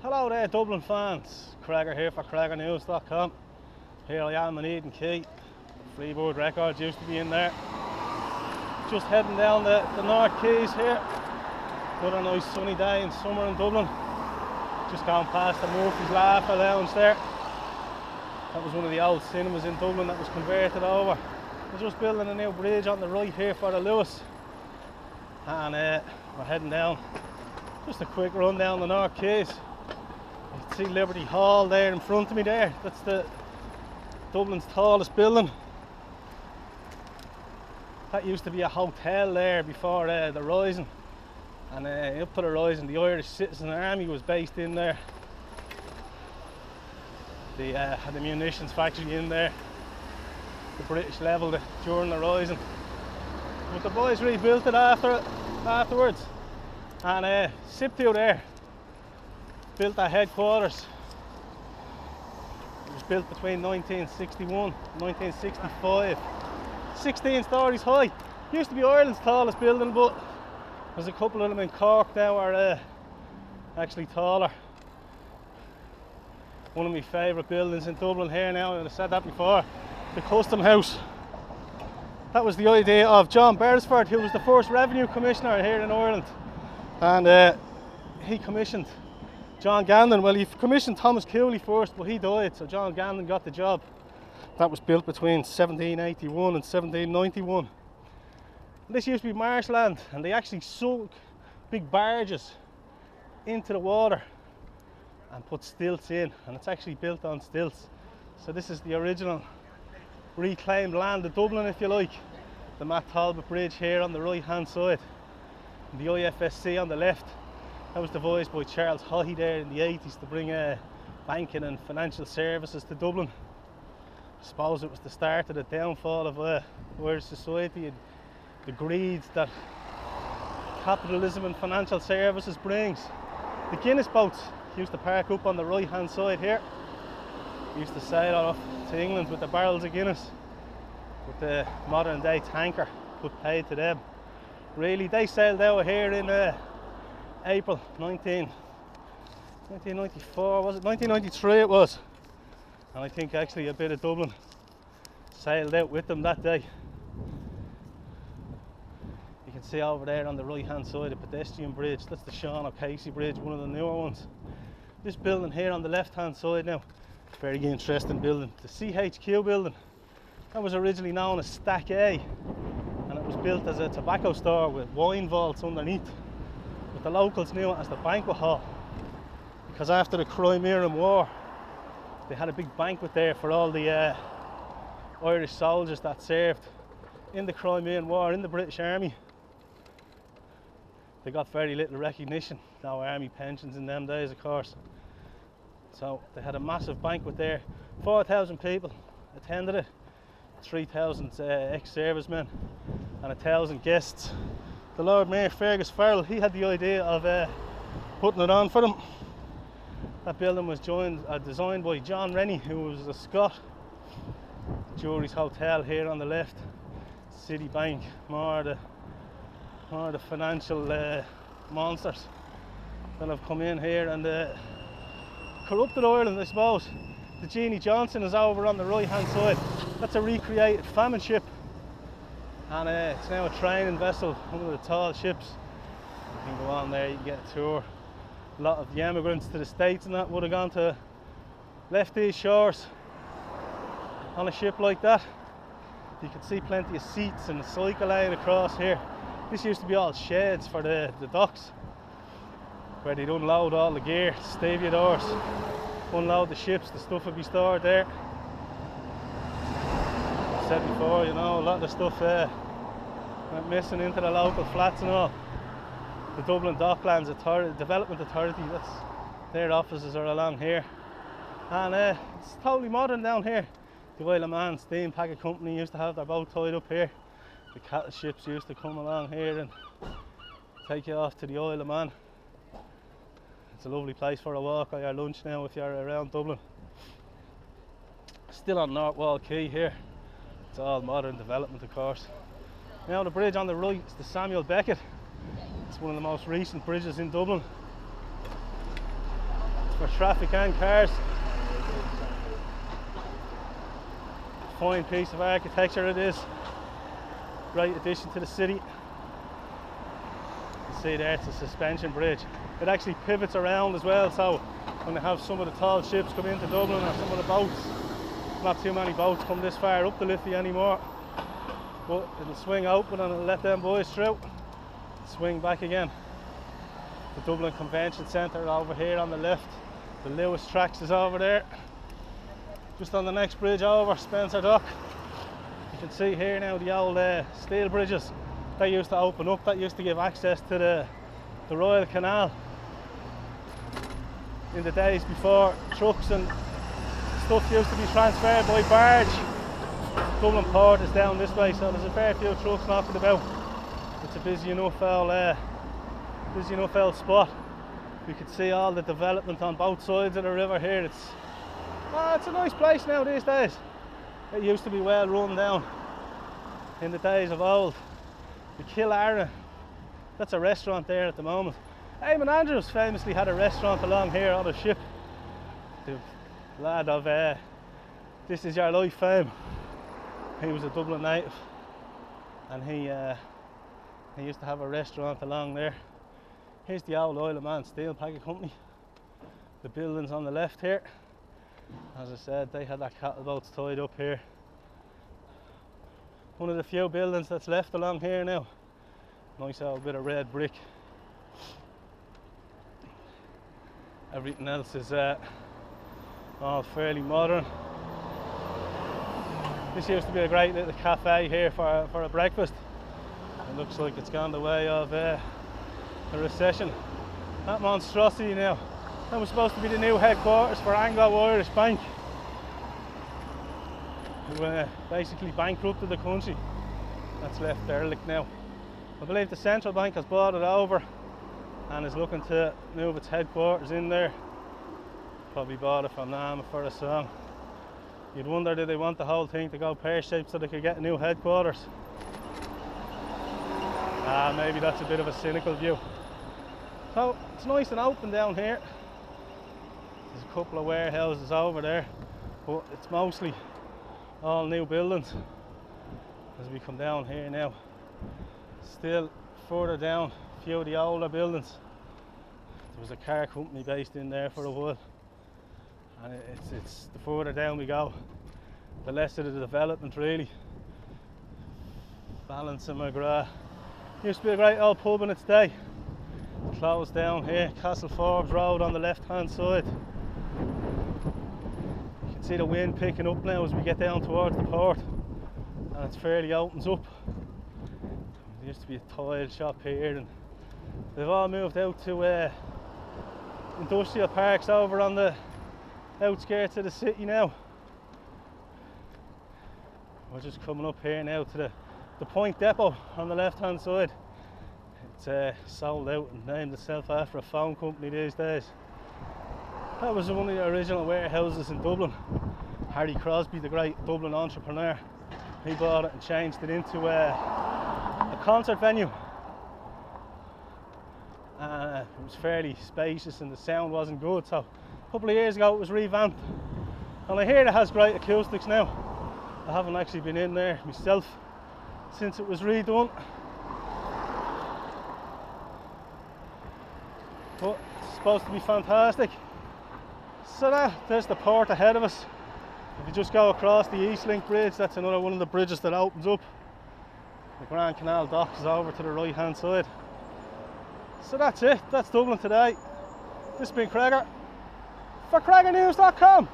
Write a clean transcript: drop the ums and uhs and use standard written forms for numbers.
Hello there, Dublin fans. Craig here for CraigerNews.com. Here I am in Eden Quay. Freeboard Records used to be in there. Just heading down the North Quays here. Another nice sunny day in summer in Dublin. Just going past the Murphy's Laughter Lounge there. That was one of the old cinemas in Dublin that was converted over. They're just building a new bridge on the right here for the Lewis. And we're heading down. Just a quick run down the North Quays. You can see Liberty Hall there in front of me there. That's the Dublin's tallest building. That used to be a hotel there before the Rising. And up to the Rising, the Irish Citizen Army was based in there. They had the munitions factory in there. The British levelled it during the Rising. But the boys rebuilt it afterwards. And Sipto there built their headquarters. It was built between 1961 and 1965. 16 stories high. Used to be Ireland's tallest building, but there's a couple of them in Cork now are actually taller. One of my favourite buildings in Dublin here now, and I said that before, the Custom House. That was the idea of John Beresford, who was the first Revenue Commissioner here in Ireland. And he commissioned John Gandon. Well, he commissioned Thomas Cooley first, but he died, so John Gandon got the job. That was built between 1781 and 1791. And this used to be marshland, and they actually sunk big barges into the water and put stilts in, and it's actually built on stilts. So this is the original reclaimed land of Dublin, if you like. The Matt Talbot Bridge here on the right hand side, and the IFSC on the left. That was devised by Charles Haughey there in the 80s to bring banking and financial services to Dublin. I suppose it was the start of the downfall of Irish society and the greed that capitalism and financial services brings. The Guinness boats used to park up on the right hand side here. Used to sail off to England with the barrels of Guinness, with the modern day tanker put paid to them. Really, they sailed out here in April 1994, was it? 1993 it was. And I think actually a bit of Dublin sailed out with them that day. You can see over there on the right hand side a pedestrian bridge. That's the Sean O'Casey Bridge, one of the newer ones. This building here on the left hand side now, very interesting building. The CHQ building. That was originally known as Stack A, and it was built as a tobacco store with wine vaults underneath. But the locals knew it as the banquet hall, because after the Crimean War they had a big banquet there for all the Irish soldiers that served in the Crimean War in the British Army. They got very little recognition, no army pensions in them days of course. So they had a massive banquet there. 4,000 people attended it, 3,000 ex-servicemen and 1,000 guests. The Lord Mayor Fergus Farrell, he had the idea of putting it on for them. That building was designed by John Rennie, who was a Scot. Jury's Hotel here on the left, Citibank, more the financial monsters that have come in here and corrupted Ireland, I suppose. The Jeannie Johnson is over on the right hand side. That's a recreated famine ship, and it's now a training vessel, one of the tall ships. You can go on there, you can get a tour. A lot of the emigrants to the States and that would have left these shores on a ship like that. You can see plenty of seats and a cycle lane across here. This used to be all sheds for the docks, where they'd unload all the gear, stevedores, unload the ships, the stuff would be stored there. I said before, you know, a lot of the stuff went missing into the local flats and all. The Dublin Docklands Development Authority, their offices are along here. And it's totally modern down here. The Isle of Man Steam Packet Company used to have their boat tied up here. The cattle ships used to come along here and take you off to the Isle of Man. It's a lovely place for a walk or your lunch now if you're around Dublin. Still on North Quay here. It's all modern development of course. Now the bridge on the right is the Samuel Beckett. It's one of the most recent bridges in Dublin. It's for traffic and cars. Fine piece of architecture it is. Great addition to the city. You can see there it's a suspension bridge. It actually pivots around as well, so when they have some of the tall ships come into Dublin, or some of the boats, not too many boats come this far up the Liffey anymore, but it'll swing open and it'll let them boys through, swing back again. The Dublin Convention Centre over here on the left. The Lewis Tracks is over there. Just on the next bridge over, Spencer Dock. You can see here now the old steel bridges. They used to open up, that used to give access to the Royal Canal in the days before trucks and stuff used to be transferred by barge. Dublin Port is down this way, so there's a fair few trucks knocking about. It's a busy enough old spot. You can see all the development on both sides of the river here. It's a nice place now these days. It used to be well run down in the days of old. The Killara, that's a restaurant there at the moment. Eamon Andrews famously had a restaurant along here on a ship. The lad of This Is Your Life fame. He was a Dublin native, and he used to have a restaurant along there. Here's the old Oil of Man Steel Packing Company. The buildings on the left here. As I said, they had that cattle boats tied up here. One of the few buildings that's left along here now. Nice old bit of red brick. Everything else is all fairly modern. This used to be a great little cafe here for a breakfast. It looks like it's gone the way of the recession. That monstrosity now. That was supposed to be the new headquarters for Anglo-Irish Bank, who basically bankrupted the country. That's left derelict now. I believe the central bank has bought it over and is looking to move its headquarters in there. Probably bought it from Nama for a song. You'd wonder, did they want the whole thing to go pear-shaped so they could get a new headquarters? Maybe that's a bit of a cynical view. So it's nice and open down here. There's a couple of warehouses over there, but it's mostly all new buildings. As we come down here now, still further down, a few of the older buildings. There was a car company based in there for a while, and it's the further down we go, the less of the development really. Balance and McGrath used to be a great old pub in its day. Closed down here. Castle Forbes Road on the left hand side. You can see the wind picking up now as we get down towards the port, and it's fairly opens up. There used to be a tile shop here, and they've all moved out to industrial parks over on the outskirts of the city now. We're just coming up here now to the Point Depot on the left hand side. It's sold out and named itself after a phone company these days. That was one of the original warehouses in Dublin. Harry Crosby, the great Dublin entrepreneur, he bought it and changed it into a concert venue. It was fairly spacious and the sound wasn't good, so a couple of years ago it was revamped. And I hear it has great acoustics now. I haven't actually been in there myself since it was redone. But it's supposed to be fantastic. So there's the port ahead of us. If you just go across the East Link Bridge, that's another one of the bridges that opens up. The Grand Canal docks is over to the right hand side. So that's it, that's Dublin today. This has been Craig for CraigerNews.com.